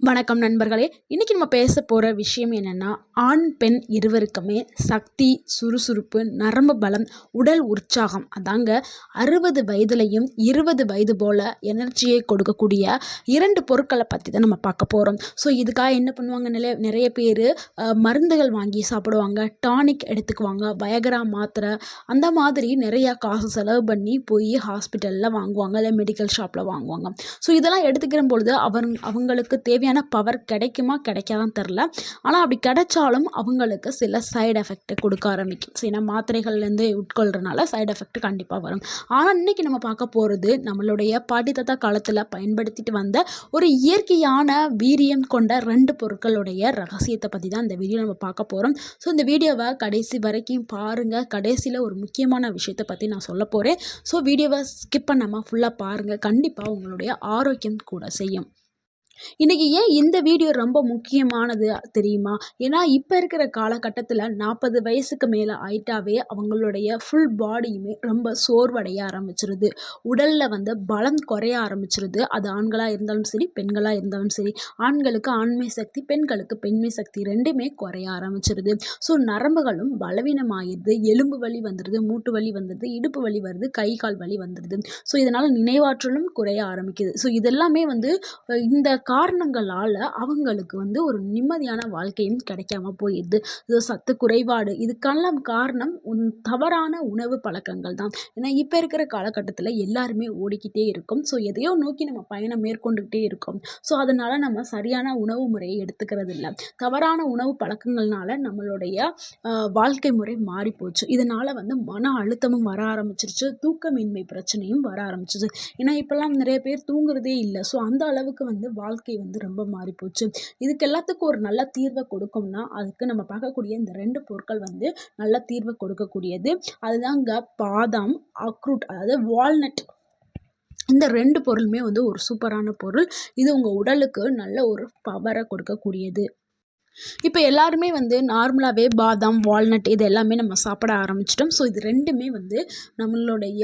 வணக்கம் நண்பர்களே. இன்னைக்கு நம்ம பேச போகிற விஷயம் என்னென்னா, ஆண் பெண் இருவருக்குமே சக்தி, சுறுசுறுப்பு, நரம்பு பலம், உடல் உற்சாகம் அதாங்க 60 வயதுலையும் 20 வயது போல் எனர்ஜியை கொடுக்கக்கூடிய 2 பொருட்களை பற்றி தான் நம்ம பார்க்க போகிறோம். ஸோ இதுக்காக என்ன பண்ணுவாங்க, நிறைய பேர் மருந்துகள் வாங்கி சாப்பிடுவாங்க, டானிக் எடுத்துக்குவாங்க, வயகரா மாத்திரை அந்த மாதிரி நிறையா காசு செலவு பண்ணி போய் ஹாஸ்பிட்டலில் வாங்குவாங்க, இல்லை மெடிக்கல் ஷாப்பில் வாங்குவாங்க. ஸோ இதெல்லாம் எடுத்துக்கிற பொழுது அவங்களுக்கு தேவையான பவர் கிடைக்குமா கிடைக்காதான் தெரில. ஆனால் அப்படி கிடைச்சாலும் அவங்களுக்கு சில சைடு எஃபெக்ட் கொடுக்க ஆரம்பிக்கும். ஸோ ஏன்னா மாத்திரைகள்லேருந்து உட்கொள்கிறனால சைடு எஃபெக்ட் கண்டிப்பாக வரும். ஆனால் இன்றைக்கி நம்ம பார்க்க போகிறது நம்மளுடைய பாட்டி தாத்தா காலத்தில் பயன்படுத்திட்டு வந்த ஒரு இயற்கையான வீரியம் கொண்ட 2 பொருட்களுடைய ரகசியத்தை பற்றி தான் இந்த வீடியோ நம்ம பார்க்க போகிறோம். ஸோ இந்த வீடியோவை கடைசி வரைக்கும் பாருங்கள். கடைசியில் ஒரு முக்கியமான விஷயத்தை பற்றி நான் சொல்ல போகிறேன். ஸோ வீடியோவை ஸ்கிப் பண்ணாமல் ஃபுல்லாக பாருங்கள். கண்டிப்பாக உங்களுடைய ஆரோக்கியம் கூட செய்யும். இன்றைக்கி ஏன் இந்த வீடியோ ரொம்ப முக்கியமானது தெரியுமா? ஏன்னா இப்போ இருக்கிற காலகட்டத்தில் 40 வயசுக்கு மேலே ஆயிட்டாவே அவங்களுடைய ஃபுல் பாடியுமே ரொம்ப சோர்வடைய ஆரம்பிச்சிருது. உடலில் பலம் குறைய ஆரம்பிச்சிருது. அது ஆண்களாக இருந்தாலும் சரி, பெண்களாக இருந்தாலும் சரி. ஆண்களுக்கு ஆண்மை சக்தி, பெண்களுக்கு பெண்மை சக்தி ரெண்டுமே குறைய ஆரம்பிச்சிருது. ஸோ நரம்புகளும் பலவீனமாகிடுது. எலும்பு வலி வந்துடுது, மூட்டு வலி வந்துடுது, இடுப்பு வலி வருது, கை கால் வலி வந்துடுது. ஸோ இதனால் நினைவாற்றலும் குறைய ஆரம்பிக்குது. ஸோ இதெல்லாமே இந்த காரணங்களால் அவங்களுக்கு ஒரு நிம்மதியான வாழ்க்கையும் கிடைக்காம போயிடுது. இது சத்து குறைபாடு. இதுக்கெல்லாம் காரணம் தவறான உணவு பழக்கங்கள் தான். ஏன்னா இப்போ இருக்கிற காலகட்டத்தில் எல்லாருமே ஓடிக்கிட்டே இருக்கும். ஸோ எதையோ நோக்கி நம்ம பயணம் மேற்கொண்டுக்கிட்டே இருக்கோம். ஸோ அதனால் நம்ம சரியான உணவு முறையை எடுத்துக்கிறது இல்லை. தவறான உணவு பழக்கங்கள்னால நம்மளுடைய வாழ்க்கை முறை மாறி போச்சு. இதனால் மன அழுத்தமும் வர ஆரம்பிச்சிருச்சு, தூக்கமின்மை பிரச்சனையும் வர ஆரம்பிச்சிச்சு. ஏன்னா இப்போல்லாம் நிறைய பேர் தூங்குறதே இல்லை. ஸோ அந்த அளவுக்கு வாழ்க்கை ரொம்ப மாறி போச்சு. இதுக்கு எல்லாத்துக்கும் ஒரு நல்ல தீர்வை கொடுக்கும்னா அதுக்கு நம்ம பார்க்கக்கூடிய இந்த 2 பொருட்கள் நல்ல தீர்வை கொடுக்கக்கூடியது. அதுதாங்க பாதாம், அக்ரூட், அதாவது வால்நட். இந்த 2 பொருளுமே ஒரு சூப்பரான பொருள். இது உங்கள் உடலுக்கு நல்ல ஒரு பவரை கொடுக்கக்கூடியது. இப்போ எல்லாருமே நார்மலாகவே பாதாம், வால்நட் இது எல்லாமே நம்ம சாப்பிட ஆரம்பிச்சிட்டோம். ஸோ இது ரெண்டுமே நம்மளுடைய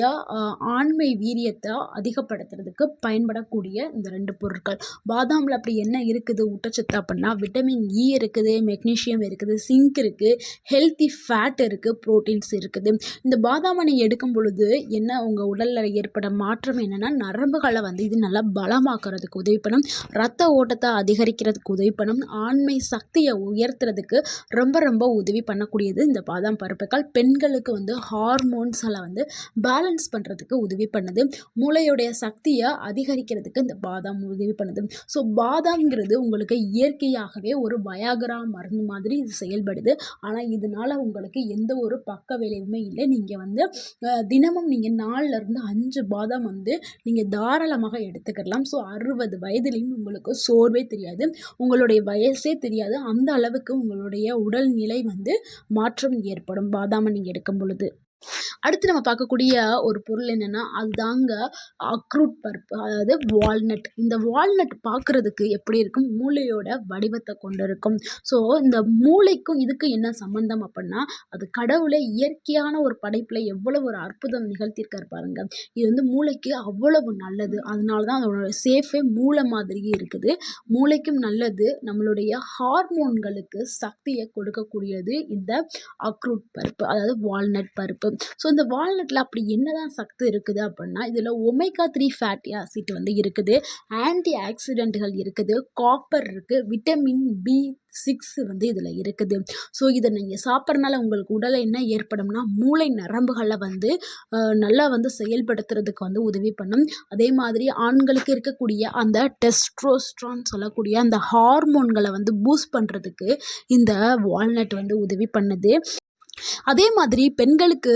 ஆண்மை வீரியத்தை அதிகப்படுத்துறதுக்கு பயன்படக்கூடிய இந்த 2 பொருட்கள். பாதாமில் அப்படி என்ன இருக்குது ஊட்டச்சத்து அப்படின்னா, விட்டமின் இ இருக்குது, மெக்னீஷியம் இருக்குது, சிங்க் இருக்குது, ஹெல்த்தி ஃபேட் இருக்குது, ப்ரோட்டீன்ஸ் இருக்குது. இந்த பாதாமை நீங்கள் எடுக்கும் பொழுது என்ன உங்கள் உடலில் ஏற்பட மாற்றம் என்னென்னா, நரம்புகளை இது நல்லா பலமாக்குறதுக்கு உதவி பண்ணும், ரத்த ஓட்டத்தை அதிகரிக்கிறதுக்கு உதவி பண்ணும், ஆண்மை சக்தியை உயர்த்துறதுக்கு ரொம்ப ரொம்ப உதவி பண்ணக்கூடியது இந்த பாதாம் பருப்புகள். பெண்களுக்கு ஹார்மோன்ஸை பேலன்ஸ் பண்ணுறதுக்கு உதவி பண்ணுது. மூளையுடைய சக்தியை அதிகரிக்கிறதுக்கு இந்த பாதாம் உதவி பண்ணுது. ஸோ பாதாம்ங்கிறது உங்களுக்கு இயற்கையாகவே ஒரு வயாகரா மருந்து மாதிரி இது செயல்படுது. ஆனால் இதனால் உங்களுக்கு எந்த ஒரு பக்க விளைவுமே இல்லை. நீங்கள் தினமும் நீங்கள் 4லேருந்து 5 பாதாம் நீங்கள் தாராளமாக எடுத்துக்கலாம். ஸோ 60 வயதுலேயும் உங்களுக்கு சோர்வே தெரியாது, உங்களுடைய வயசே தெரியாது. அந்த அளவுக்கு உங்களுடைய உடல்நிலை மாற்றம் ஏற்படும் பாதாமை நீங்கள் எடுக்கும் பொழுது. அடுத்து நம்ம பார்க்கக்கூடிய ஒரு பொருள் என்னென்னா, அதுதாங்க அக்ரூட் பருப்பு, அதாவது வால்நட். இந்த வால்நட் பார்க்குறதுக்கு எப்படி இருக்கும், மூளையோட வடிவத்தை கொண்டு இருக்கும். ஸோ இந்த மூளைக்கும் இதுக்கு என்ன சம்மந்தம் அப்படின்னா, அது கடவுளை இயற்கையான ஒரு படைப்பில் எவ்வளவு ஒரு அற்புதம் நிகழ்த்தியிருக்காரு பாருங்க. இது மூளைக்கு அவ்வளவு நல்லது. அதனால தான் அதோட சேஃபே மூளை மாதிரியே இருக்குது. மூளைக்கும் நல்லது, நம்மளுடைய ஹார்மோன்களுக்கு சக்தியை கொடுக்கக்கூடியது இந்த அக்ரூட் பருப்பு, அதாவது வால்நட் பருப்பு. ஸோ இந்த வால்நட்டில் அப்படி என்னதான் சக்தி இருக்குது அப்படின்னா, இதில் ஒமேகா 3 ஃபேட்டி ஆசிட் இருக்குது, ஆன்டி ஆக்சிடென்ட்கள் இருக்குது, காப்பர் இருக்குது, விட்டமின் B6 இதில் இருக்குது. ஸோ இதை நீங்கள் சாப்பிட்றதுனால உங்களுக்கு உடலை என்ன ஏற்படும்னா, மூளை நரம்புகளை நல்லா செயல்படுத்துறதுக்கு உதவி பண்ணும். அதே மாதிரி ஆண்களுக்கு இருக்கக்கூடிய அந்த டெஸ்ட்ரோஸ்ட்ரான் சொல்லக்கூடிய அந்த ஹார்மோன்களை பூஸ்ட் பண்ணுறதுக்கு இந்த வால்நட் உதவி பண்ணுது. அதே மாதிரி பெண்களுக்கு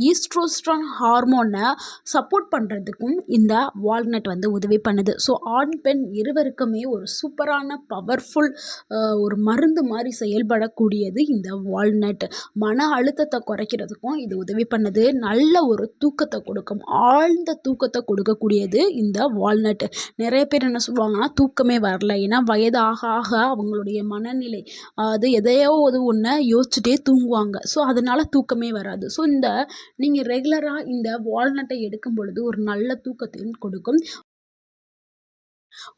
ஈஸ்ட்ரோஸ்ட்ரான் ஹார்மோனை சப்போர்ட் பண்ணுறதுக்கும் இந்த வால்நட் உதவி பண்ணுது. ஸோ ஆண் பெண் இருவருக்குமே ஒரு சூப்பரான பவர்ஃபுல் ஒரு மருந்து மாதிரி செயல்படக்கூடியது இந்த வால்நட். மன அழுத்தத்தை குறைக்கிறதுக்கும் இது உதவி பண்ணுது. நல்ல ஒரு தூக்கத்தை கொடுக்கும், ஆழ்ந்த தூக்கத்தை கொடுக்கக்கூடியது இந்த வால்நட். நிறைய பேர் என்ன சொல்லுவாங்கன்னா, தூக்கமே வரல, ஏன்னா வயது ஆக ஆக அவங்களுடைய மனநிலை அது எதையோ ஒன்று யோசிச்சுட்டே தூங்குவாங்க. ஸோ அதனால் தூக்கமே வராது. ஸோ நீங்கள் ரெகுலராக இந்த வால்நட்டை எடுக்கும் பொழுது ஒரு நல்ல தூக்கத்தையும் கொடுக்கும்.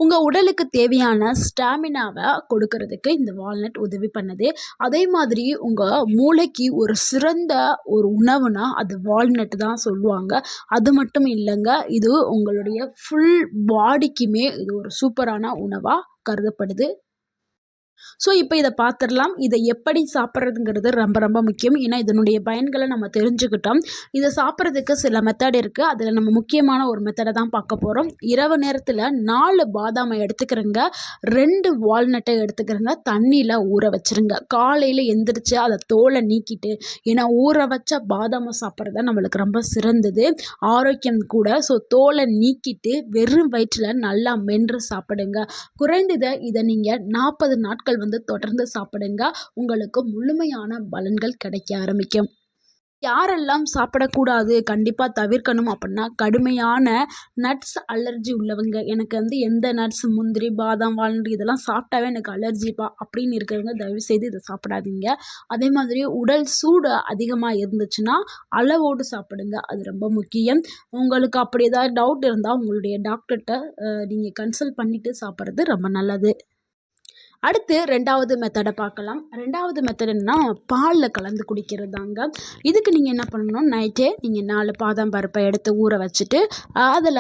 உங்கள் உடலுக்கு தேவையான ஸ்டாமினாவை கொடுக்கறதுக்கு இந்த வால்நட் உதவி பண்ணுது. அதே மாதிரி உங்கள் மூளைக்கு ஒரு சிறந்த ஒரு உணவுனா அது வால்நட் தான் சொல்லுவாங்க. அது மட்டும் இல்லைங்க, இது உங்களுடைய ஃபுல் பாடிக்குமே இது ஒரு சூப்பரான உணவாக கருதப்படுது. ஸோ இப்போ இதை பார்த்துடலாம். இதை எப்படி சாப்பிட்றதுங்கிறது ரொம்ப ரொம்ப முக்கியம். ஏன்னா இதனுடைய பயன்களை நம்ம தெரிஞ்சுக்கிட்டோம். இதை சாப்பிட்றதுக்கு சில மெத்தட் இருக்குது. அதில் நம்ம முக்கியமான ஒரு மெத்தடை தான் பார்க்க போகிறோம். இரவு நேரத்தில் 4 பாதாமை எடுத்துக்கிறேங்க, 2 வால்நட்டை எடுத்துக்கிறேங்க, தண்ணியில் ஊற வச்சுருங்க. காலையில் எந்திரிச்சு அதை தோலை நீக்கிட்டு, ஏன்னா ஊற வச்ச பாதாமை சாப்பிட்றது நம்மளுக்கு ரொம்ப சிறந்தது, ஆரோக்கியம் கூட. ஸோ தோலை நீக்கிட்டு வெறும் வயிற்றில் நல்லா மென்று சாப்பிடுங்க. குறைந்தது இதை நீங்கள் 40 நாட்கள் தொடர்ந்து சாப்பிடுங்க. உங்களுக்கு முழுமையான பலன்கள் கிடைக்க ஆரம்பிக்கும். யாரெல்லாம் சாப்பிடக்கூடாது, கண்டிப்பாக தவிர்க்கணும் அப்படின்னா, கடுமையான நட்ஸ் அலர்ஜி உள்ளவங்க, எனக்கு எந்த நட்ஸ், முந்திரி, பாதாம், வால்நட் இதெல்லாம் சாப்பிட்டாவே எனக்கு அலர்ஜிப்பா அப்படின்னு இருக்கிறவங்க தயவுசெய்து இதை சாப்பிடாதீங்க. அதே மாதிரி உடல் சூடு அதிகமாக இருந்துச்சுன்னா அளவோடு சாப்பிடுங்க. அது ரொம்ப முக்கியம். உங்களுக்கு அப்படி ஏதாவது டவுட் இருந்தால் உங்களுடைய டாக்டர்கிட்ட நீங்கள் கன்சல்ட் பண்ணிவிட்டு சாப்பிட்றது ரொம்ப நல்லது. அடுத்து 2வது மெத்தடை பார்க்கலாம். 2வது மெத்தட் என்னன்னா, பாலில் கலந்து குடிக்கிறது தாங்க. இதுக்கு நீங்கள் என்ன பண்ணணும், நைட்டே நீங்கள் 4 பாதாம் பருப்பை எடுத்து ஊற வச்சுட்டு அதில்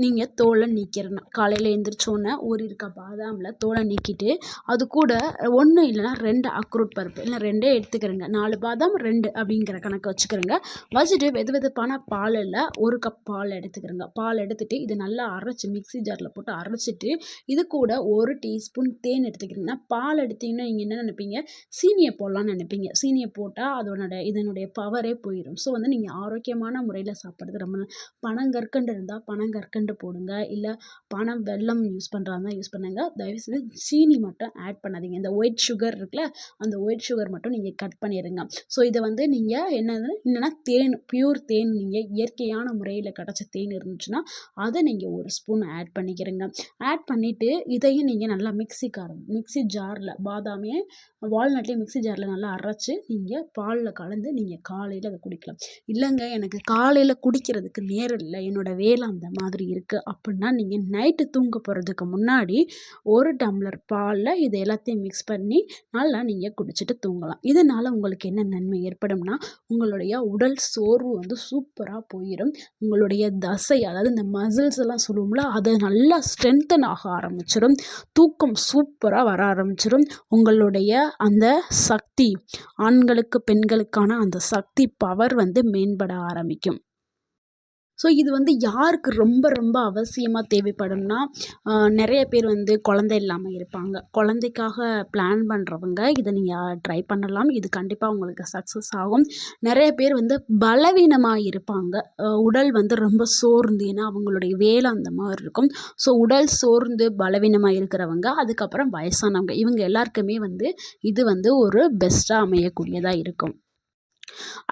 நீங்கள் தோலை நீக்கிடணும். காலையில் எழுந்திரிச்சோன்னே ஊறியிருக்க பாதாமில் தோலை நீக்கிட்டு, அது கூட 1 இல்லைனா 2 அக்ரூட் பருப்பு, இல்லை 2 எடுத்துக்கிறேங்க. 4 பாதாம் 2 அப்படிங்கிற கணக்கு வச்சுக்கிறேங்க. வச்சுட்டு வெதுவெதுப்பான பாலில் 1 கப் பால் எடுத்துக்கிறேங்க. பால் எடுத்துகிட்டு இது நல்லா அரைச்சி மிக்ஸி ஜாரில் போட்டு அரைச்சிட்டு, இது கூட 1 டீஸ்பூன் தேன் எடுத்துக்கிறேன். பால் எடுத்தீங்கன்னா நீங்கள் என்ன நினைப்பீங்க, சீனியை போடலான்னு நினைப்பீங்க. சீனியை போட்டால் இதனுடைய பவரே போயிடும். ஸோ நீங்கள் ஆரோக்கியமான முறையில் சாப்பிட்றது ரொம்ப பனங்கற்கண்டு இருந்தால் பனங்கற்கண்டு போடுங்க, இல்லை பனம் வெல்லம் யூஸ் பண்ணுறாங்க யூஸ் பண்ணுங்க. தயவுசெய்து சீனி மட்டும் ஆட் பண்ணாதீங்க. இந்த ஒயிட் சுகர் இருக்குல்ல, அந்த ஒயிட் சுகர் மட்டும் நீங்கள் கட் பண்ணிடுங்க. ஸோ இதை நீங்கள் என்னென்னா தேன், பியூர் தேன், நீங்கள் இயற்கையான முறையில் கிடச்ச தேன் இருந்துச்சுன்னா அதை நீங்கள் 1 ஸ்பூன் ஆட் பண்ணிக்கிறீங்க. ஆட் பண்ணிவிட்டு இதையும் நீங்கள் நல்லா மிக்ஸி ஜாரில் பாதாமே வால்நட்லேயும் மிக்ஸி ஜாரில் நல்லா அரைச்சி நீங்கள் பாலில் கலந்து நீங்கள் காலையில் அதை குடிக்கலாம். இல்லைங்க எனக்கு காலையில் குடிக்கிறதுக்கு நேரம் இல்லை, என்னோடய வேலை அந்த மாதிரி இருக்குது அப்படின்னா, நீங்கள் நைட்டு தூங்க போகிறதுக்கு முன்னாடி 1 டம்ளர் பாலில் இது எல்லாத்தையும் மிக்ஸ் பண்ணி நல்லா நீங்கள் குடிச்சிட்டு தூங்கலாம். இதனால் உங்களுக்கு என்ன நன்மை ஏற்படும்னா, உங்களுடைய உடல் சோர்வு சூப்பராக போயிடும். உங்களுடைய தசை, அதாவது இந்த மசில்ஸ் எல்லாம் சொல்லுவோம்ல, அதை நல்லா ஸ்ட்ரென்தன் ஆக ஆரம்பிச்சிடும். தூக்கம் சூப்பராக வர ஆரம்பிச்சிடும். உங்களுடைய அந்த சக்தி, ஆண்களுக்கு பெண்களுக்கான அந்த சக்தி பவர் மேம்பட ஆரம்பிக்கும். ஸோ இது யாருக்கு ரொம்ப ரொம்ப அவசியமாக தேவைப்படும்னா, நிறைய பேர் குழந்தை இல்லாமல் இருப்பாங்க. குழந்தைக்காக பிளான் பண்ணுறவங்க இதை நீங்கள் ட்ரை பண்ணலாம். இது கண்டிப்பாக உங்களுக்கு சக்ஸஸ் ஆகும். நிறைய பேர் பலவீனமாக இருப்பாங்க. உடல் ரொம்ப சோர்ந்து, ஏன்னா அவங்களுடைய வேலை அந்த மாதிரி இருக்கும். ஸோ உடல் சோர்ந்து பலவீனமாக இருக்கிறவங்க, அதுக்கப்புறம் வயசானவங்க, இவங்க எல்லாருக்குமே இது ஒரு பெஸ்ட்டாக அமையக்கூடியதாக இருக்கும்.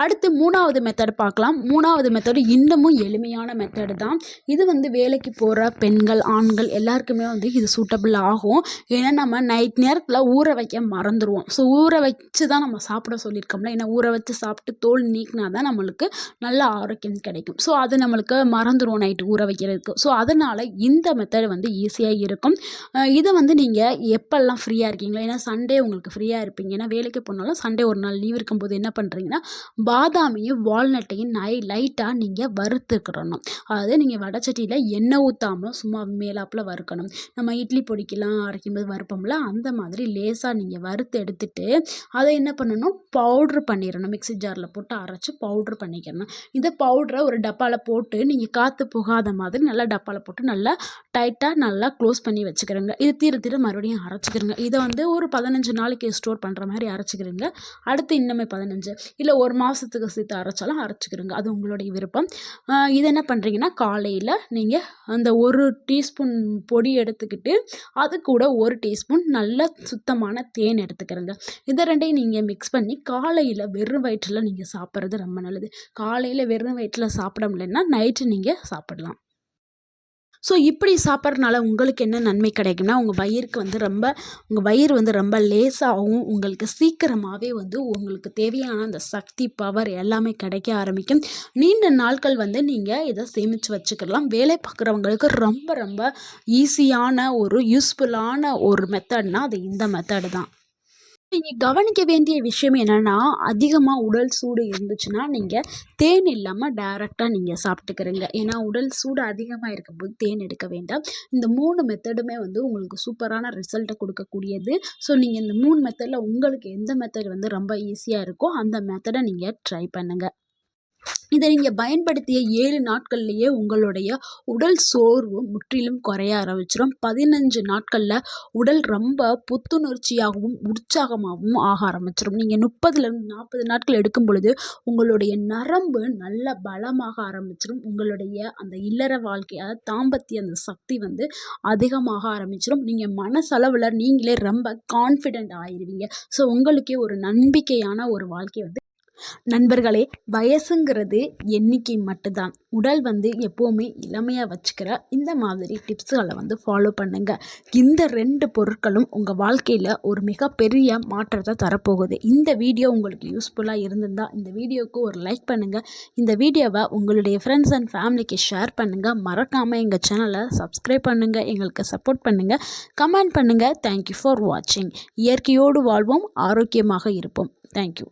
அடுத்து 3வது மெத்தட் பார்க்கலாம். 3வது மெத்தடு இன்னமும் எளிமையான மெத்தடு தான். இது வேலைக்கு போகிற பெண்கள், ஆண்கள் எல்லாருக்குமே இது சூட்டபிள் ஆகும். ஏன்னா நம்ம நைட் நேரத்தில் ஊற வைக்க மறந்துடுவோம். ஸோ ஊற வச்சு தான் நம்ம சாப்பிட சொல்லியிருக்கோம்ல, ஏன்னா ஊற வச்சு சாப்பிட்டு தோல் நீக்கினா தான் நம்மளுக்கு நல்ல ஆரோக்கியம் கிடைக்கும். ஸோ அது நம்மளுக்கு மறந்துடுவோம் நைட்டு ஊற வைக்கிறதுக்கு. ஸோ அதனால் இந்த மெத்தடு ஈஸியாக இருக்கும். இதை நீங்கள் எப்போல்லாம் ஃப்ரீயாக இருக்கீங்களோ, ஏன்னா சண்டே உங்களுக்கு ஃப்ரீயாக இருப்பீங்க, ஏன்னா வேலைக்கு போனாலும் சண்டே ஒரு நாள் லீவ் இருக்கும்போது என்ன பண்ணுறீங்கன்னா, பாதாமையும் வால்நட்டையும் லைட்டாக நீங்கள் வறுத்துக்கிடணும். அதாவது நீங்கள் வடைச்சட்டியில் எண்ணெய் ஊற்றாமல் சும்மா மேலாப்பில் வறுக்கணும். நம்ம இட்லி பொடிக்கெல்லாம் அரைக்கும்போது வறுப்போம்ல, அந்த மாதிரி லேசாக நீங்கள் வறுத்து எடுத்துட்டு அதை என்ன பண்ணணும், பவுட்ரு பண்ணிடணும். மிக்ஸி ஜாரில் போட்டு அரைச்சி பவுட்ரு பண்ணிக்கிறணும். இந்த பவுட்ரை ஒரு டப்பாவில் போட்டு நீங்கள் காற்று போகாத மாதிரி நல்லா டப்பாவில் போட்டு நல்லா டைட்டாக நல்லா க்ளோஸ் பண்ணி வச்சுக்கிறோங்க. இது தீர மறுபடியும் அரைச்சிக்கிறோங்க. இதை ஒரு 15 நாளைக்கு ஸ்டோர் பண்ணுற மாதிரி அரைச்சிக்கிறோங்க. அடுத்து இன்னுமே 15 இல்லை 1 மாதத்துக்கு சேர்த்து அரைச்சாலும் அரைச்சிக்கிறோங்க. அது உங்களுடைய விருப்பம். இது என்ன பண்ணுறீங்கன்னா, காலையில் நீங்கள் அந்த 1 டீஸ்பூன் பொடி எடுத்துக்கிட்டு அது கூட 1 டீஸ்பூன் நல்ல சுத்தமான தேன் எடுத்துக்கிறோங்க. இதை 2ஐயும் நீங்கள் மிக்ஸ் பண்ணி காலையில் வெறும் வயிற்றில் நீங்கள் சாப்பிட்றது ரொம்ப நல்லது. காலையில் வெறும் வயிற்றில் சாப்பிட முடியலன்னா நைட்டு நீங்கள் சாப்பிடலாம். ஸோ இப்படி சாப்பிட்றதுனால உங்களுக்கு என்ன நன்மை கிடைக்கும்னா, உங்கள் வயிறு வந்து ரொம்ப லேசாகவும், உங்களுக்கு சீக்கிரமாகவே வந்து உங்களுக்கு தேவையான அந்த சக்தி, பவர் எல்லாமே கிடைக்க ஆரம்பிக்கும். நீண்ட நாட்கள் வந்து நீங்கள் இதை சேமித்து வச்சுக்கலாம். வேலை பார்க்குறவங்களுக்கு ரொம்ப ரொம்ப ஈஸியான ஒரு யூஸ்ஃபுல்லான ஒரு மெத்தட்னா அது இந்த மெத்தடு தான். நீங்கள் கவனிக்க வேண்டிய விஷயம் என்னென்னா, அதிகமாக உடல் சூடு இருந்துச்சுன்னா நீங்கள் தேன் இல்லாமல் டைரெக்டாக நீங்கள் சாப்பிட்டுக்கிறீங்க. ஏன்னா உடல் சூடு அதிகமாக இருக்கும்போது தேன் எடுக்க வேண்டாம். இந்த 3 மெத்தடுமே வந்து உங்களுக்கு சூப்பரான ரிசல்ட்டை கொடுக்கக்கூடியது. ஸோ நீங்கள் இந்த 3 மெத்தடில் உங்களுக்கு எந்த மெத்தட் வந்து ரொம்ப ஈஸியாக இருக்கோ அந்த மெத்தடை நீங்கள் ட்ரை பண்ணுங்கள். இதை நீங்கள் பயன்படுத்திய 7 நாட்கள்லேயே உங்களுடைய உடல் சோர்வு முற்றிலும் குறைய ஆரம்பிச்சிடும். 15 நாட்களில் உடல் ரொம்ப புத்துணர்ச்சியாகவும் உற்சாகமாகவும் ஆக ஆரம்பிச்சிடும். நீங்கள் 30லேருந்து 40 நாட்கள் எடுக்கும் பொழுது உங்களுடைய நரம்பு நல்ல பலமாக ஆரம்பிச்சிடும். உங்களுடைய அந்த இல்லற வாழ்க்கை, தாம்பத்திய அந்த சக்தி வந்து அதிகமாக ஆரம்பிச்சிடும். நீங்கள் மனசளவில் நீங்களே ரொம்ப கான்ஃபிடென்ட் ஆயிடுவீங்க. ஸோ உங்களுக்கே ஒரு நம்பிக்கையான ஒரு வாழ்க்கை வந்து நண்பர்களே, வயசுங்கிறது எண்ணிக்கை மட்டும்தான். உடல் வந்து எப்போவுமே இளமையாக வச்சுக்கிற இந்த மாதிரி டிப்ஸுகளை வந்து ஃபாலோ பண்ணுங்கள். இந்த 2 பொருட்களும் உங்கள் வாழ்க்கையில் ஒரு மிகப்பெரிய மாற்றத்தை தரப்போகுது. இந்த வீடியோ உங்களுக்கு யூஸ்ஃபுல்லாக இருந்திருந்தால் இந்த வீடியோவுக்கு ஒரு லைக் பண்ணுங்கள். இந்த வீடியோவை உங்களுடைய ஃப்ரெண்ட்ஸ் அண்ட் ஃபேமிலிக்கு ஷேர் பண்ணுங்கள். மறக்காமல் எங்கள் சேனலை சப்ஸ்கிரைப் பண்ணுங்கள். எங்களுக்கு சப்போர்ட் பண்ணுங்கள். கமெண்ட் பண்ணுங்கள். தேங்க்யூ ஃபார் வாட்சிங். இயற்கையோடு வாழ்வோம், ஆரோக்கியமாக இருப்போம். தேங்க்யூ.